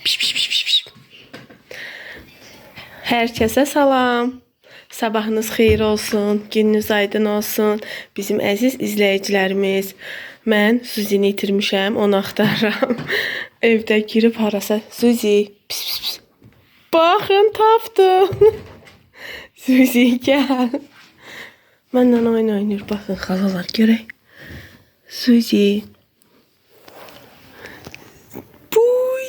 Piş, piş, piş, piş, piş. Herkese salam. Sabahınız xeyir olsun, gününüz aydın olsun. Bizim əziz izləyicilərimiz. Mən Zuzini itirmişəm, onu axtarıram. Evdə girib harasa Zuzi. Pis, pis, pis. Baxın, tapdım. Zuzi, gəl. Məndən oyun oynayır. Baxın, xalalar görək. Zuzi. Puy.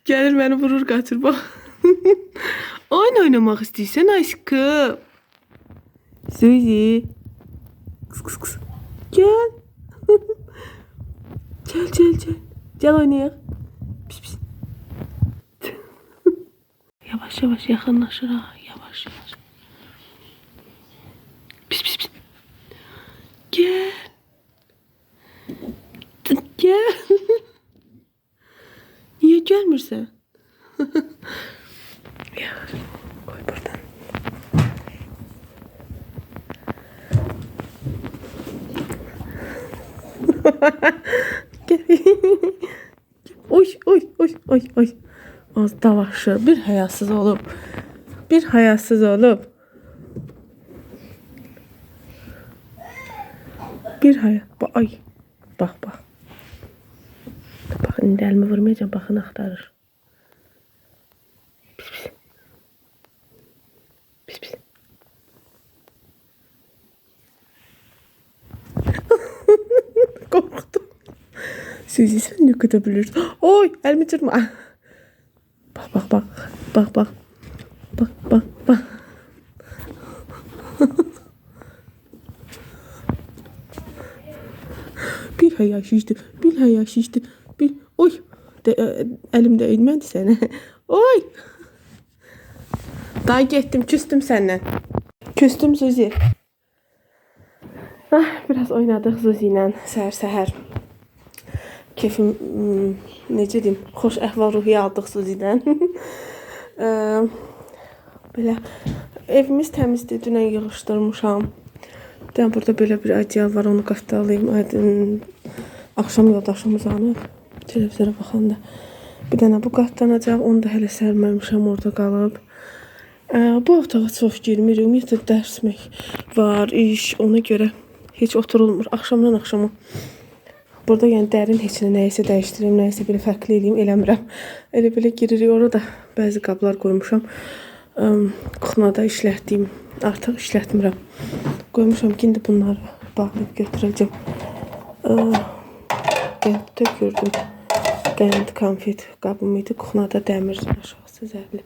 Gəlir məni vurur, qaçır, bax. Oyun oynamaq istəyirsən, aşkım. Zuzi. Kıs, kıs, kıs. Gəl. Gəl, gəl, gəl. Gəl oynayaq. Pis, pis. Yavaş, yavaş yaxınlaşır ha. Yavaş, yavaş. Pis, pis, pis. Gəl. Gəl. Niye gelmirsən? Koy buradan. Oy, oy, oy, oy, oy. Az davaşı. Bir hayasız olup. Bir hayasız olup. Bir haya. Ay. Bak, bak. Bakın, indi əlimi vurmayacağım. Baxın, axtarır. Pis, pis. Pis, pis. Korktum. Suzi, sen ne kadar bilirsin? Oy, əlimi çırma. Bak, bak, bak. Bak, bak. Bak, bak, bak. Bir haya şişti. Bir haya şişti. Bir, oy. Elimde eğilmedi seni. Oy. Daha gittim, küstüm senden. Küstüm Suzi. Ah, biraz oynadık Zuzi ilə səhər-səhər. Keyfim, necə deyim, xoş əhval-ruhiyyə aldıq Zuzidən. Belə, evimiz təmizdir, dünən yığışdırmışam. Burada belə bir adyal var, onu qatdalayım. Axşam yoldaşım uzanıb, televizora baxanda. Bir dənə bu qatlanacaq, onu da hələ sərməmişəm, orada qalıb. Bu otağa çox girmirik, ümumiyyətlə dərsmək var, iş, ona görə heç oturulmur. Axşamdan axşama. Burada yəni dərin heç nəyisə dəyişdireyim, nəyisə belə fərqli eləyim, eləmirəm. Elə belə giririk, orada bəzi qablar qoymuşam. Kuxnada işlətdiyim, artıq işlətmirəm. Qoymuşam ki, indi bunları bağlayıb götürəcəm. Qənd tökürdüm. Qənd konfet qabım idi. Kuxnada dəmir aşağısı zərli.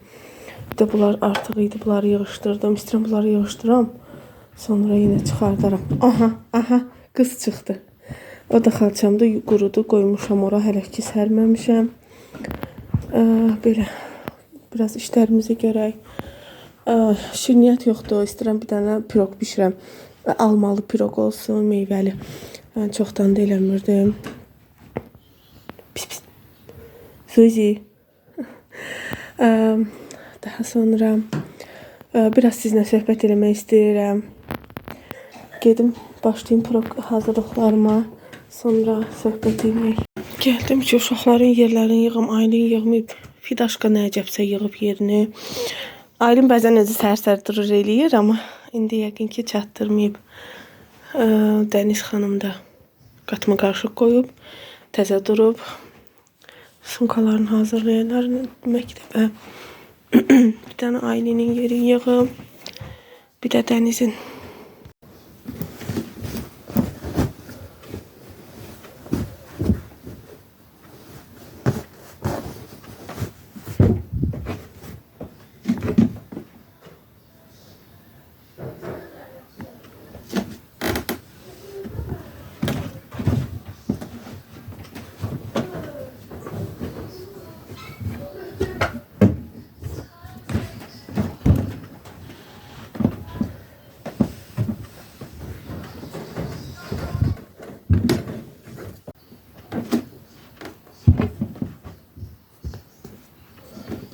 Bir də bunlar artıq idi. Bunları yığışdırdım. İstəyirəm bunları yığışdıram. Sonra yenə çıxardaram. Aha, aha, qız çıxdı. O da xalçamda qurudu. Qoymuşam ora. Hələ ki sərməmişəm. Belə biraz işlərimizi görək. Şirniyyat yoxdur. İstəyirəm bir dənə pirog bişirəm. Almalı pirog olsun, meyvəli. Mən çoxdan da eləmirdim. Pis, pis. Suzi. Daha sonra biraz sizinlə söhbət eləmək istəyirəm. Gedim, başlayayım pirog hazırlıqlarıma. Sonra söhbət etmək. Gəldim ki, uşaqların yerlərini yığım. Aylin yığmayıb. Fidaşka nə əcəbsə yığıb yerini. Aylin bəzən özü sər-sər durur eləyir, amma indi yəqin ki çatdırmayıb. Dəniz xanım da qatma qarışıq qoyub, təzə durub. Sumkalarını hazırlayanlar məktəbə. Bir dənə Aylinin yeri yığıb. Bir də Dənizin.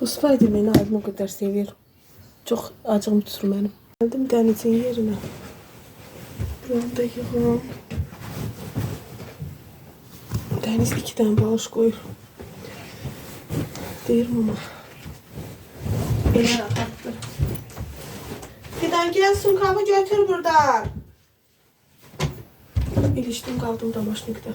Bu Spiderman'i Aylin o kadar sevir. Çok acım tutur benim. Geldim Deniz'in yerine. Burada yığım. Deniz 2 tane balış koyur. Deyir mama. Belə rahatdır. Fidan gel sumkamı götür buradan. İlişdim kaldım damaşlıkta.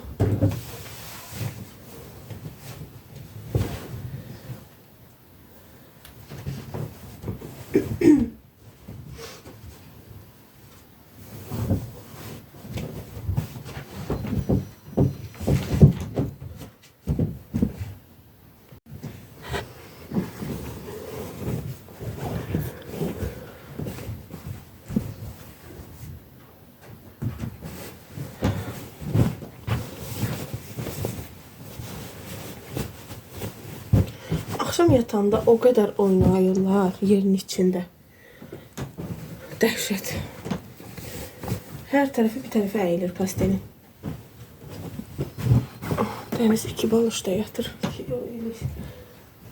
Akşam yatanda o kadar oynayırlar yerin içinde. Dəhşət. Her tarafı bir tarafa eğilir pastelin. Deniz 2 bal işte yatır.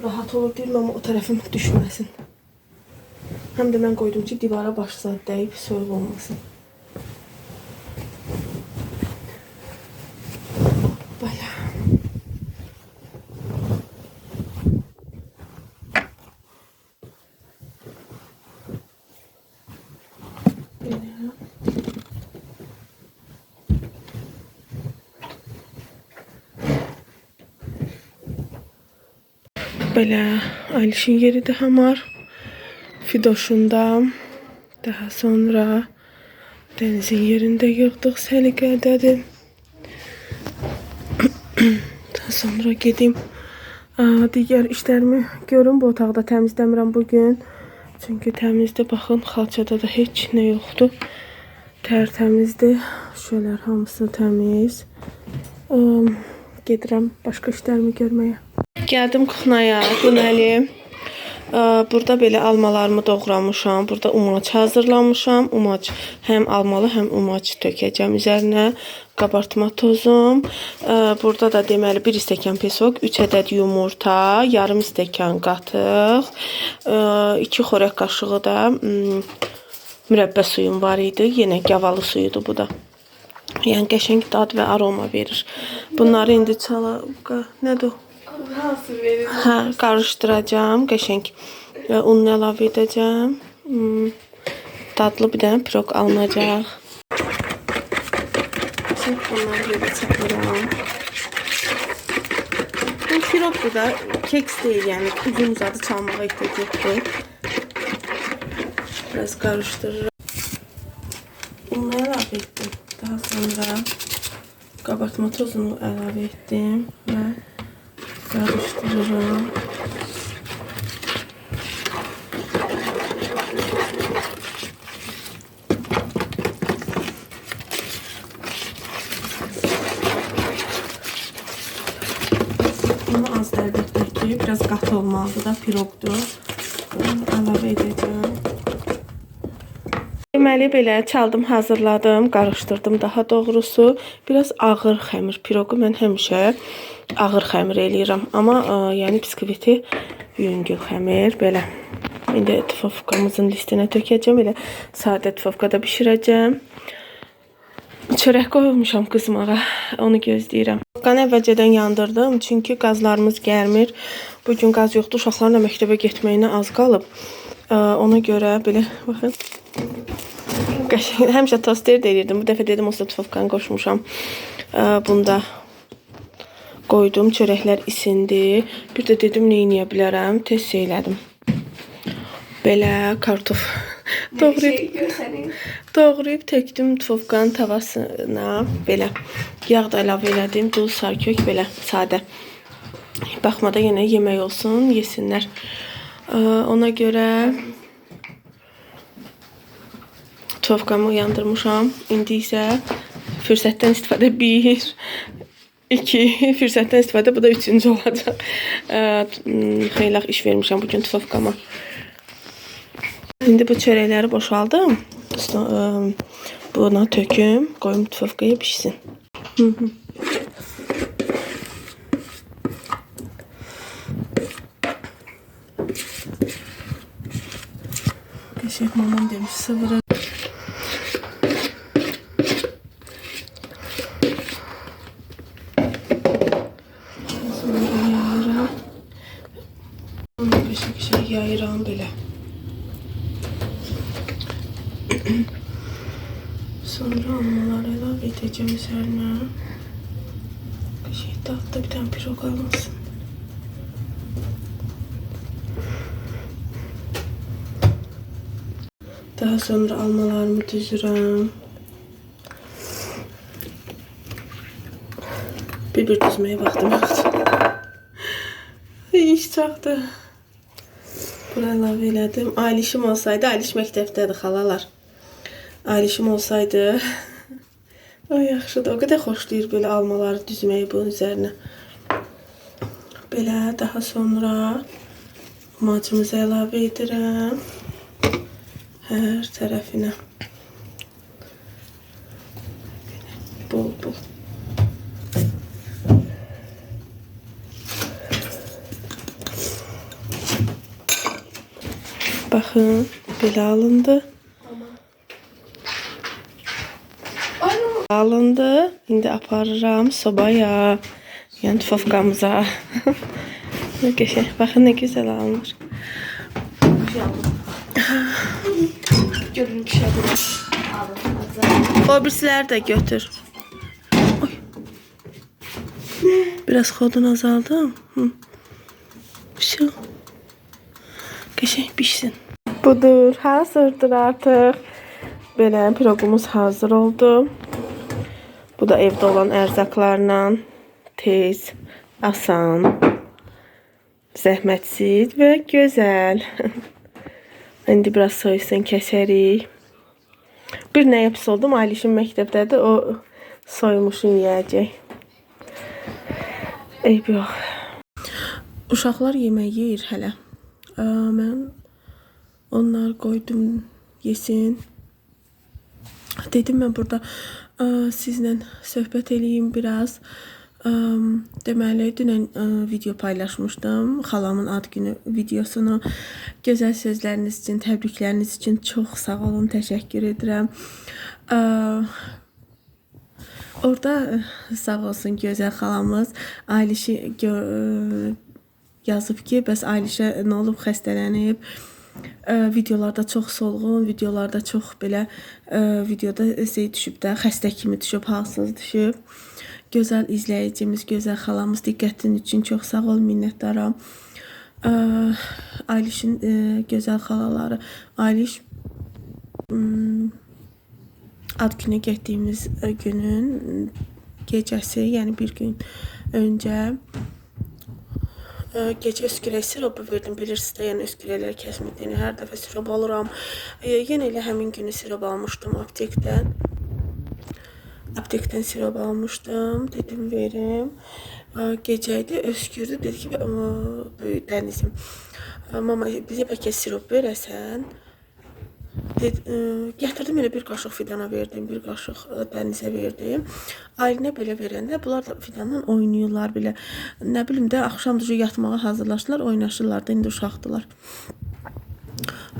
Rahat olur deyim ama o tarafım düşməsin. Hem de ben koydum ki divara başsa deyip soğuk olmasın. Baya. Böyle Alişin yeri daha var. Fidoşunda. Daha sonra Denizin yerinde yığdıq səliqədədir. Daha sonra gedim digər işlərimi görüm. Bu otaqda təmizləmirəm bugün. Çünki təmizdə baxın xalçada da heç nə yoxdur. Tərtəmizdir. Şölər hamısı təmiz. Gedirəm başqa işlərimi görməyə. Gəldim kuxnaya, deməli. Burada belə almalarımı doğramışam. Burada umaç hazırlamışam. Umaç həm almalı, həm umaç tökəcəm üzərinə. Qabartma tozum. Burada da deməli 1 stəkan pesok, 3 ədəd yumurta, yarım stəkan qatıq, 2 xörək qaşığı da mürəbbə suyum var idi. Yenə gavalı suyudur bu da. Yəni qəşəng dad və aroma verir. Bunları indi nədir o? Karıştıracağım. Qəşəng un əlavə edəcəm. Dadlı bir dənə pirog alınacaq. Onları belə çapıram. Bu pirogdur da keks deyil, yəni uzun uzadı çalmağa ehtiyac yoxdur. Biraz karıştırırım. Unu əlavə etdim. Daha sonra qabartma tozunu əlavə etdim və karıştırırım. Bunu az əlbəttə ki, biraz qatı olmalıdır da, pirogdur. Əlavə edəcəm. Deməli belə çaldım, hazırladım, qarışdırdım daha doğrusu. Biraz ağır xəmir pirogu mən həmişə ağır xəmir eləyirəm. Amma yəni biskviti yüngül xəmir belə. İndi tufovkamızın listinə tökəcəm. Elə sadə tufovkada bişirəcəm. Çörək qoymuşam qızmağa. Onu gözləyirəm. Qanı əvvəlcədən yandırdım. Çünki qazlarımız gəlmir. Bugün qaz yoxdur. Uşaqlarla məktəbə getməyinə az qalıb. Ona görə belə baxın. Həmişə toster deyirdim. Bu dəfə dedim olsa tufovkanı qoşmuşam. Bunda qoydum. Çörəklər isindi. Bir də dedim nə eləyə bilərəm. Tez şeylədim. Belə kartof doğrayıb tökdüm tufovkanın tavasına. Belə yağ da əlavə elədim. Dul sarkök belə sadə. Baxmada yenə yemək olsun, yesinlər. Ona görə tufovkamı yandırmışam. İndi isə fürsətdən istifadə 1, 2, fürsətdən istifadə bu da 3-cü olacaq. Xeyli iş vermişəm bugün tufovkama. İndi bu çörəkləri boşaldım. Buna töküm, qoyum tufovkaya pişsin. Qəşəng mamam demiş sıvırı. yayıram belə. Sonra almaları əlavə edəcəm üzərinə. Altta bir tane pirog almasın. Daha sonra almalarımı düzürəm. Bir düzməyə vaxtım yoxdur. İş çoxdur. Buna əlavə elədim. Ailişim olsaydı, Ailiş məktəbdədir xalalar. Ailişim olsaydı, o yaxşıdır. O qədər xoşlayır belə almaları düzməyi bunun üzərinə. Belə daha sonra macımızı əlavə edirəm. Hər tərəfinə. Bol bol. Baxın, belə alındı. Alındı. İndi aparıram sobaya. Yəni tufafkamıza. Qəşəng. Baxın nə gözəl alınır. Görün düşebilir. O birisiləri də götür. Oy. Biraz xodunu azaldım. Şu. Qəşəng pişsin. Budur, hazırdır artıq. Belə piroqumuz hazır oldu. Bu da evdə olan ərzaqlarla tez, asan, zəhmətsiz və gözəl. İndi biraz soyusun kəsərik. Bir nə yapısı oldum, Ailişin məktəbdədir, o soymuşun yiyəcək. Eyb yox. Uşaqlar yemək yeyir hələ. Mən onlar qoydum yesin. Dedim mən burada sizlə söhbət eləyim biraz. Deməli, dünən video paylaşmışdım. Xalamın ad günü videosunu. Gözəl sözləriniz üçün, təbrikləriniz üçün çox sağ olun, təşəkkür edirəm. Orada sağ olsun gözəl xalamız Ailişi yazıb ki, bəs Ailişə nə olub, xəstələnib. Videolarda çox solğun, videolarda çox belə videoda düşüb də, xəstə kimi düşüb, halsız düşüb. Gözəl izləyicimiz, gözəl xalamız, diqqətin üçün çox sağ ol, minnətdaram. Ailişin gözəl xalaları. Ailiş ad günə getdiyimiz günün gecəsi, yəni bir gün öncə gecə öskürək siropu verdim, bilirsiniz də, yəni öskürəklər kəsmədiyini hər dəfə sirop alıram. Yenə elə həmin günü sirop almışdım aptekdən. Aptekdən sirop almışdım, dedim verim. Gecə idi, öskürdü, dedi ki, Dənizim, mama bizə bəlkə sirop verəsən. Gətirdim, elə bir qaşıq Fidana verdim, bir qaşıq Dənizə verdim. Ailinə belə verəndə bunlar da Fidanla oynayırlar belə. Nə bilim də, axşamdıca yatmağa hazırlaşdılar, oynaşırlar da, indi uşaqdılar.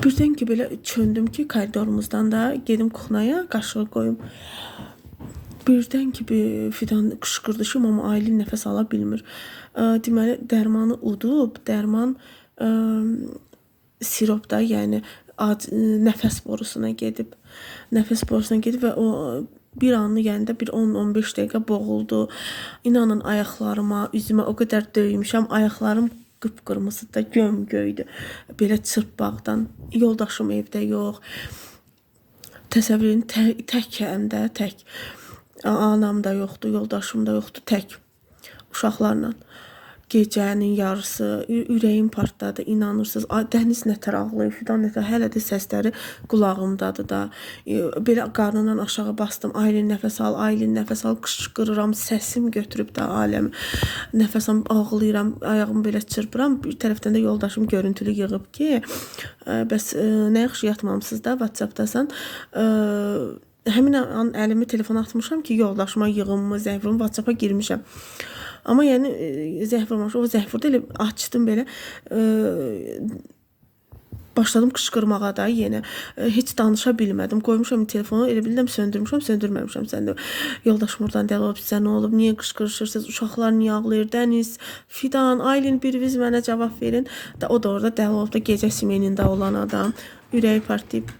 Birdən ki, belə çöndüm ki, koridorumuzdan da gedim kuxnaya qaşığı qoyum. Birdən ki, Fidan qışqırdı ki, mama Aylin nəfəs ala bilmir. Deməli, dərmanı udub, dərman siropda, yəni nəfəs borusuna gedib. Nəfəs borusuna gedib və o bir anlı yəni də bir 10-15 dəqiqə boğuldu. İnanın ayaqlarıma, üzümə o qədər döymüşəm, ayaqlarım qıpqırmızı da gömgöydü. Belə çırpmaqdan. Yoldaşım evdə yox. Təsəvvür edin, tək həm də, tək. Anam da yoxdur, yoldaşım da yoxdur, tək. Uşaqlarla. Gecənin yarısı, ürəyim partladı, inanırsınız. Dəniz nətər ağlayıb, Fidan nətər, hələ də səsləri qulağımdadır da. Belə qarnından aşağı bastım, Aylin nəfəs al, Aylin nəfəs al, qışqırıram, səsim götürüb də aləmi. Nəfəs al, ağlayıram, ayağımı belə çırpıram. Bir tərəfdən də yoldaşım görüntülü yığıb ki, bəs nə yaxşı yatmamısınız da, WhatsAppdasan. Həmin an əlimi telefona atmışam ki, yoldaşıma yığımı, zəng vurum, WhatsAppa girmişəm. Amma yəni zəng vurmamışam, o zəng vurdu, elə açdım belə. başladım qışqırmağa da yenə. Heç danışa bilmədim. Qoymuşam telefonu, elə bildim söndürmüşəm, söndürməmişəm. Sən də yoldaşım oradan dəli olub, sizə nə olub, niyə qışqırırsınız, uşaqlar niyə ağlayır, Dəniz, Fidan, Aylin, biriniz mənə cavab verin. O da orada dəli olub da gecə simenində olan adam. Ürəyi partlayıb.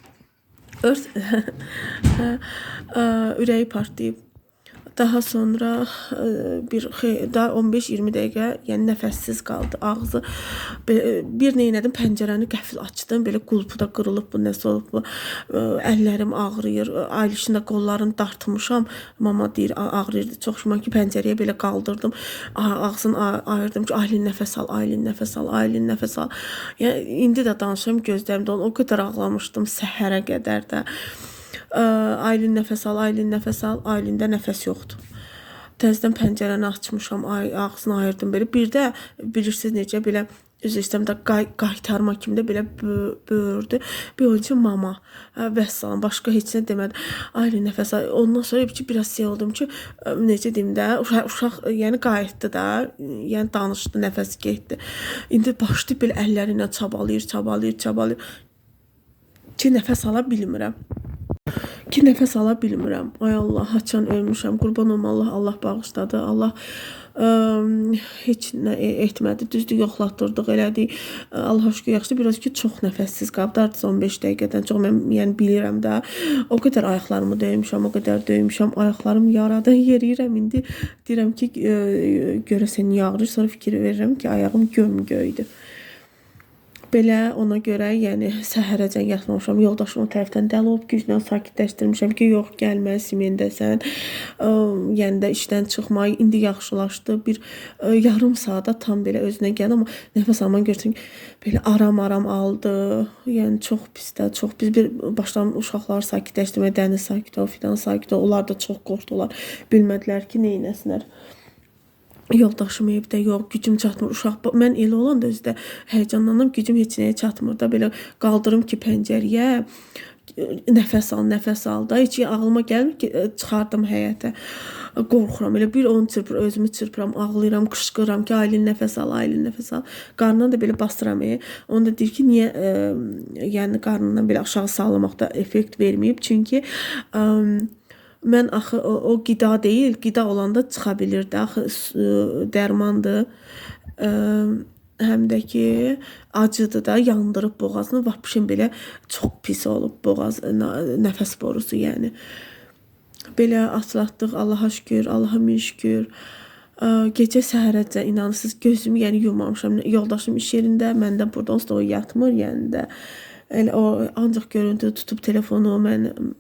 Ürəyi partlayıb. Daha sonra daha 15-20 dəqiqə, yəni nəfəssiz qaldı. Ağzı bir neynədim, pəncərəni qəfil açdım. Belə qulpu da qırılıb bu, nəsə olub bu. Əllərim ağrıyır. Aylişin də qollarını dartmışam. Mama deyir, ağrıyırdı. Çox şüman ki, pəncərəyə belə qaldırdım. Ağzını ayırdım ki, Aylin nəfəs al, Aylin nəfəs al, Aylin nəfəs al. Yəni indi də danışıram, gözlərimdə o qədər ağlamışdım səhərə qədər də. Aylin nəfəs al, Aylin nəfəs al, Aylində nəfəs yoxdur. Təzədən pəncərəni açmışam, ağzını ayırdım belə. Bir də bilirsiniz necə belə üzr istəyirəm də qaytarma kimi də belə böyürdü. Bir onun üçün mama, vəssalam, başqa heç nə demədi. Aylin nəfəs al. Ondan sonra ki biraz şey oldum ki, necə deyim də, uşaq yəni qayıtdı da, yəni danışdı, nəfəs getdi. İndi başlayıb belə əlləri ilə çabalayır ki, nəfəs ala bilmirəm. Ay Allah, haçan ölmüşəm. Qurban olum Allah, Allah bağışladı. Allah heç nə etmədi. Düzdür, yoxlatdırdıq, elədik. Allah şükür, yaxşı. Biraz ki, çox nəfəssiz qaldı. Artıq 15 dəqiqədən çox mən yəni bilirəm də. O qədər ayaqlarımı döymüşəm, ayaqlarım yaradı, yeriyirəm. İndi deyirəm ki, görəsən niyə ağrır? Sonra fikir verirəm ki, ayağım gömgöydür. Belə ona görə, yəni səhərəcən yatmamışam. Yoldaşım o tərəfdən dəli olub, güclə sakitləşdirmişəm ki, yox, gəlmə, simendəsən. Yəni də işdən çıxma. İndi yaxşılaşdı. Bir yarım saata tam belə özünə gəldi, amma nəfəs alman görsən ki, belə aram aldı. Yəni çox pis də, çox pis. Bir başladım uşaqları sakitləşdirməyə, Dəniz sakit ol, Fidan sakit ol. Onlar da çox qorxdular. Bilmədilər ki, neynəsinlər. Yoldaşım evdə yox, gücüm çatmır. Uşaq, mən elə olanda özdə həyəcanlandım, gücüm heç nəyə çatmır da. Belə qaldırım ki, pəncəriyə, nəfəs al da. Heç ağlıma gəlmir ki, çıxardım həyətə. Qorxuram, elə bir onu çırpır, özümü çırpıram, ağlayıram, qışqıram ki, Aylin nəfəs al. Qarnına da belə bastıram. Onu da deyir ki, niyə yəni qarnından belə aşağı sallamaqda effekt verməyib. Çünki mən axı o qida deyil, qida olanda çıxa bilir də, axı dərmandır, həm də ki acıdır da, yandırıb boğazını, vapşin belə çox pis olub boğaz, nəfəs borusu yəni. Belə atlatdıq, Allaha şükür, Allaha min şükür. Gecə səhərəcə inanırsınız, gözümü yəni yumamışam, yoldaşım iş yerində, mən də burada, onsuz da o yatmır yəni də. Elə o ancaq görüntü tutub telefonu, mən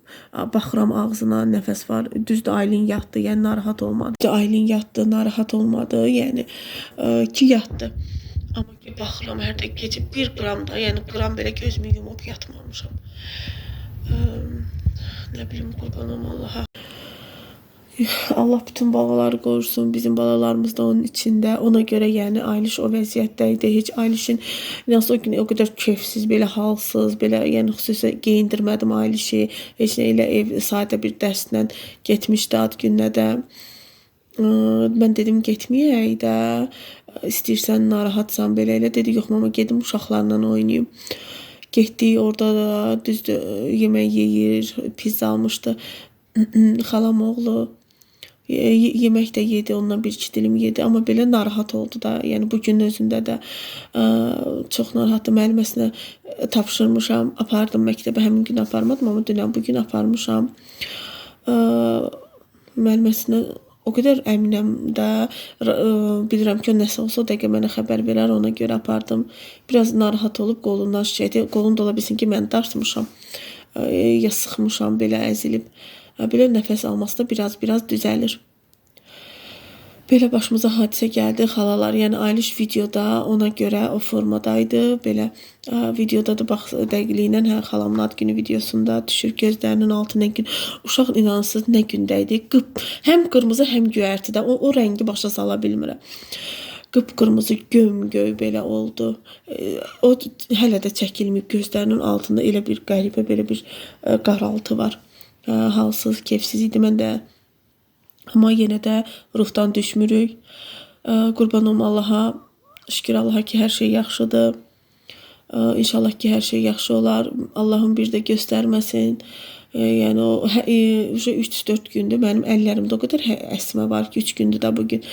baxıram ağzına, nəfəs var. Düzdür, Aylin yatdı, yəni narahat olmadı. Aylin yatdı, narahat olmadı, yəni ki yatdı. Amma ki baxıram hər də gecə 1 qram da, yəni qram belə gözümü yumub yatmamışam. Nə bilim, qurbanım Allaha. Allah bütün balaları qorusun, bizim balalarımız da onun içində. Ona görə yəni Ayliş o vəziyyətdə idi. Heç Aylişin nəsə o gün o qədər keyfsiz, belə halsız, belə yəni xüsusi geyindirmədim Aylişi. Heç nə ilə ev sadə bir dərslə getmişdi ad gününə də. Mən dedim getməyək də, istəyirsən narahatsan belə elə. Dedi yox mama, gedim uşaqlarla oynayım. Getdik, orada da düzdür yemək yeyir, pizza almışdı. Xalam oğlu yemək də yedi, ondan 1-2 dilim yedi, amma belə narahat oldu da. Yəni bu gün özündə də çox narahatlı. Müəlliməsinə tapşırmışam, apardım məktəbə. Həmin gün aparmadım, amma dünən bugün aparmışam. Müəlliməsinə o qədər əminəm də, bilirəm ki, nəsə olsa o dəqiqə mənə xəbər verər, ona görə apardım. Biraz narahat olub qolundan şikayət, qolun da ola bilsin ki, mən dartmışam, ya sıxmışam, belə əzilib. Belə nəfəs alması da biraz düzəlir. Belə başımıza hadisə gəldi, xalalar, yəni Ayliş videoda ona görə o formadaydı. Belə videoda da bax dəqiqliylə xalamın ad günü videosunda düşür gözlərinin altına gün. Uşaq inanırsınız nə gündəydi. Həm qırmızı, həm göyərtidə. O rəngi başa sala bilmirəm. Qıpqırmızı gömgöy belə oldu. O hələ də çəkilməyib, gözlərinin altında elə bir qəribə, belə bir qaraltı var. Halsız, keyfsiz idi mən də. Amma yenə də ruhdan düşmürük. Qurban olum Allaha, şükür Allaha ki, hər şey yaxşıdır. İnşallah ki hər şey yaxşı olar. Allahım bir də göstərməsin. Yəni o 3-4 gündür mənim əllərimdə o qədər əsmə var ki, 3 gündür də bugün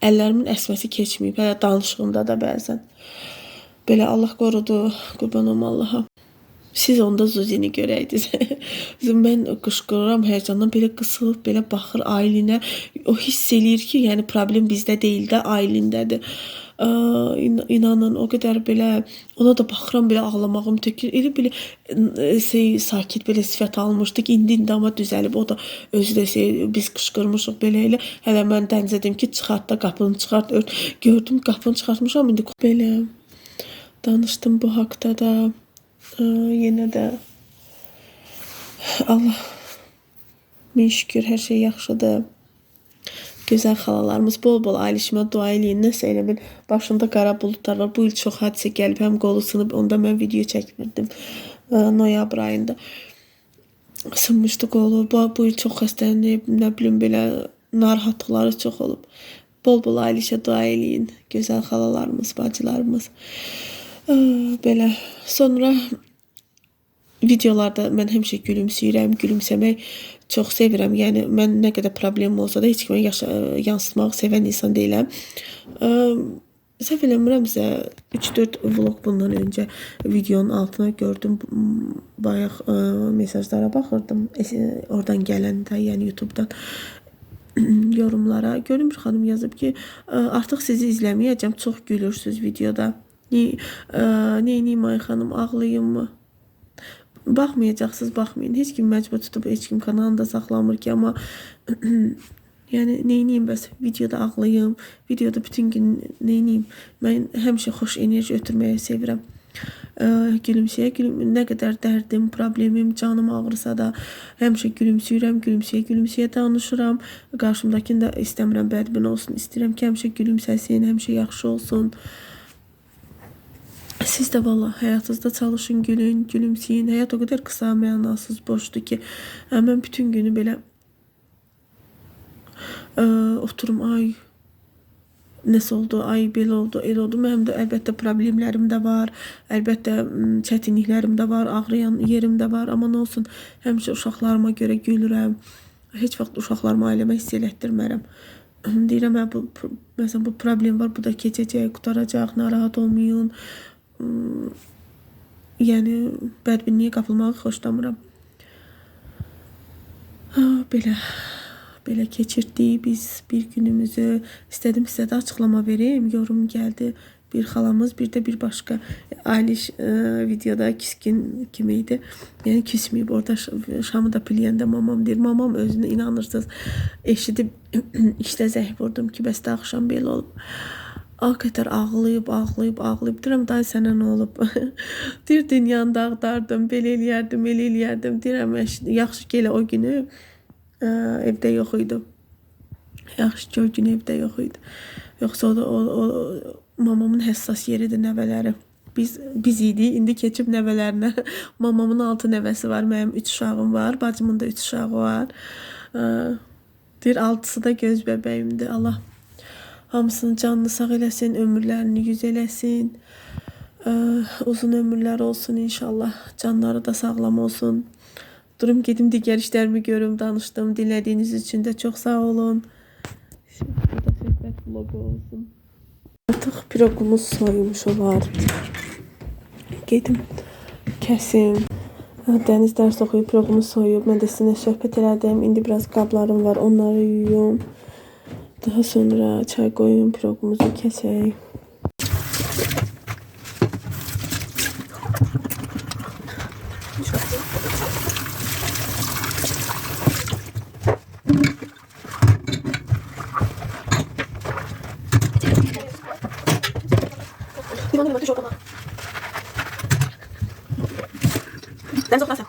əllərimin əsməsi keçməyib. Hələ danışığımda da bəzən. Belə Allah qorudu, qurban olum Allaha. Siz onda Zuzini görəydiniz. Mən qışqırıram həyəcandan, belə qısılıb, belə baxır Aylinə. O hiss eləyir ki, yəni problem bizdə deyil də, Aylindədir. İnanın o qədər belə ona da baxıram, belə ağlamağım tökülür. Elə belə sakit belə sifət almışdı ki, indi amma düzəlib. O da özü də biz qışqırmışıq belə elə. Hələ mən Dənizə dedim ki, çıxart da qapını çıxart, ört. Gördüm qapını çıxartmışam, indi belə danışdım bu haqda da. Yenə də Allah min şükür hər şey yaxşıdır. Gözəl xalalarımız bol-bol ailişimə dua eləyin. Nəsə elə bil başında qara buludlar var. Bu il çox hadisə gəlib, həm qolu sınıb, onda mən video çəkmirdim. Noyabr ayında sınmışdı qolu. Bu il çox xəstələnib, nə bilim belə narahatlıqları çox olub. Bol-bol ailişə dua eləyin. Gözəl xalalarımız, bacılarımız. Belə sonra videolarda mən həmişə gülümsəyirəm, gülümsəmək çox sevirəm. Yəni mən nə qədər problem olsa da heç kimə yansıtmağı sevən insan deyiləm. Səhv eləmirəmsə 3-4 vlog bundan öncə videonun altına gördüm. Bayaq mesajlara baxırdım. Oradan gələndə, yəni YouTube'dan yorumlara. Görüm bir xanım yazıb ki, artıq sizi izləməyəcəm, çox gülürsüz videoda. Neyniyim ay xanım, ağlayım mı? Baxmayacaqsınız, baxmayın. Heç kim məcbur tutub, heç kim kanalında saxlamır ki, amma yəni neyniyim bəs, videoda ağlayım, videoda bütün gün neyniyim. Mən həmişə xoş enerji ötürməyi sevirəm. Gülümsəyə, nə qədər dərdim, problemim, canım ağrısa da həmişə gülümsəyirəm, gülümsəyə danışıram. Qarşımdakini də istəmirəm bədbin olsun, istəyirəm ki, həmişə gülümsəsin, həmişə yaxşı olsun. Siz də valla həyatınızda çalışın, gülün, gülümsəyin. Həyat o qədər qısa, mənasız, boşdur ki, mən bütün günü belə oturum, ay nəsə oldu, ay belə oldu, elə oldu. Mənim də əlbəttə problemlərim də var, əlbəttə çətinliklərim də var, ağrıyan yerim də var. Amma nə olsun, həmişə uşaqlarıma görə gülürəm. Heç vaxt uşaqlarıma, ailəmə hiss elətdirmərəm. Deyirəm, məsələn, bu problem var, bu da keçəcək, qutaracaq, narahat olmayın. Yəni bədbinliyə qapılmağı xoşlamıram. Belə keçirdik biz bir günümüzü. İstədim sizə də açıqlama verim. Yorum gəldi. Bir xalamız, bir də bir başqa Ayliş videoda küskün kimi idi. Yəni küsməyib, orada şamı da piliyəndə mamam deyir. Mamam özünə inanırsınız. Eşidib işdə zəh vurdum ki, bəs də axşam belə olub. O qədər ağlayıb. Deyirəm, day sənə nə olub? Deyir, dünyanı dağıdardım, belə eləyərdim. Deyirəm, yaxşı ki elə o günü evdə yox idi. Yoxsa o mamamın həssas yeridir, nəvələri. Biz idi, indi keçib nəvələrinə. Mamamın 6 nəvəsi var, mənim 3 uşağım var, bacımın da 3 uşağı var. Deyir, 6'sı da göz bəbəyimdir. Allah hamısının canını sağ eləsin, ömürlərini yüz eləsin. Uzun ömürlər olsun inşallah. Canları da sağlam olsun. Durum gedim digər işlərimi görüm, danışdım. Dinlədiyiniz üçün də çox sağ olun. Şimdi burada söhbət vlogu olsun. Artıq piroqumuz soyumuş olar. Gedim kəsim. Dəniz dərs oxuyub, piroqumu soyub. Mən də sizinlə söhbət elədim. İndi biraz qablarım var, onları yuyum. Daha sonra çay qoyun, piroqumuzu kəsək. Deniz oxulasın.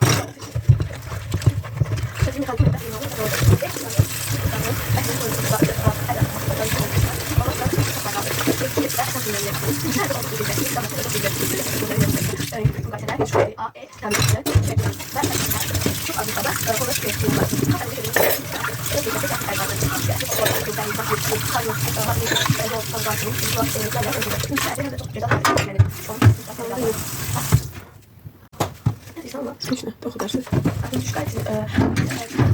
İnşallah. Heç nə, toxudarsınız. Petrushka üçün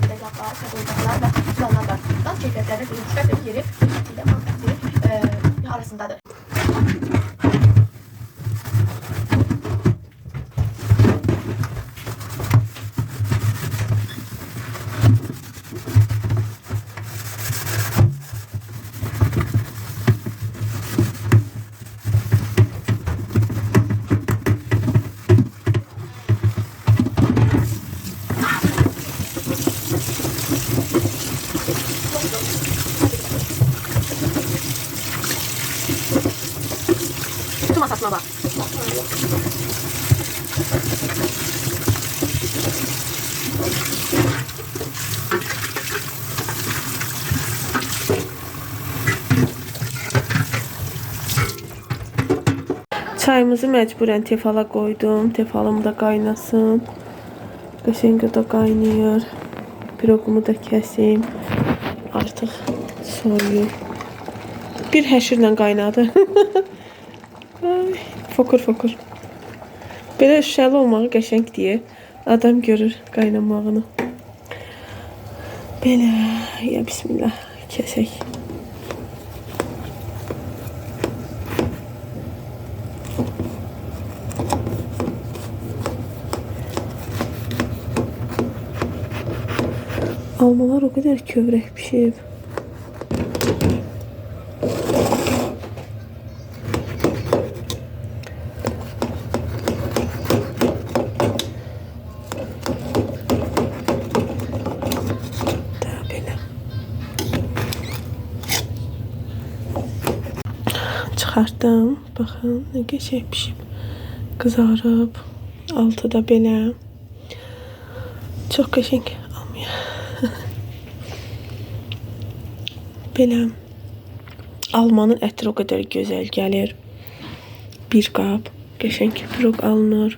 dezaklar, oyuncaqlar və planlar var. Dal keyfiyyətlərdə Petrushka bir yeri bir şəkildə fantastik arasındadır. Kutu masasına bak. Çayımızı məcburən tefala qoydum. Tefalım da qaynasın. Qəşəng o da qaynayır. Piroqumu da kəsim. Artıq soyuyub. Bir həşirlə qaynadı. Ay, fokur. Belə şüşəli olmağı qəşəngdir. Adam görür qaynamağını. Belə, ya bismillah, kəsək. Almalar o kadar kövrək pişib. Daha belə. Çıxartdım. Baxın, nə qəşəng pişib. Qızarıb. Altı da belə. Çox qəşəng almıyor. Belə almanın ətri o qədər gözəl gəlir. Bir qab qəşəng piroq alınır.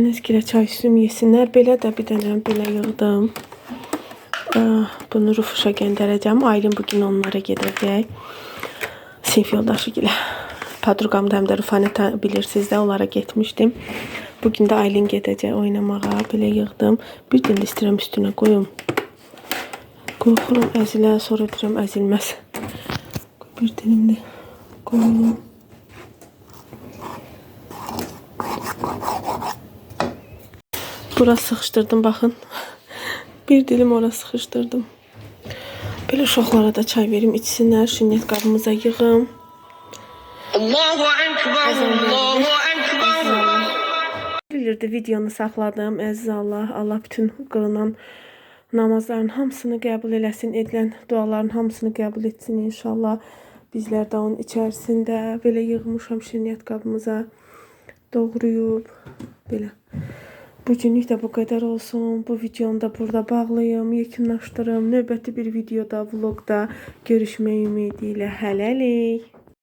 Nəskilə çay üstüm yesinlər. Belə də bir dənə belə yığdım. Bunu Rufuşa göndərəcəm. Aylin bugün onlara gedəcək. Sinif yoldaşı gilə. Padruqam da həm də Rufanı bilirsiniz də onlara getmişdim. Bugün də Aylin gedəcək oynamağa. Belə yığdım. Bir dənə istəyirəm üstünə qoyum. Qorxuram əzilə, sonra deyirəm əzilməz. Bir dilim də qoyum. Bura sıxışdırdım, baxın. Bir dilim ora sıxışdırdım. Belə uşaqlara da çay verim, içsinlər. Şinnet qabımıza yığım. Allahu Ekber, Allahu Ekber. Bilirdi, videonu saxladım. Əziz Allah, Allah bütün qılınan namazların hamısını qəbul eləsin, edilən duaların hamısını qəbul etsin inşallah. Bizlər də onun içərisində belə yığmışam şirniyyat qabımıza. Doğrayıb belə. Bugünlük də bu qədər olsun. Bu videonu da burada bağlayım, yekunlaşdırım. Növbəti bir videoda, vlogda görüşmək ümidi ilə hələlik.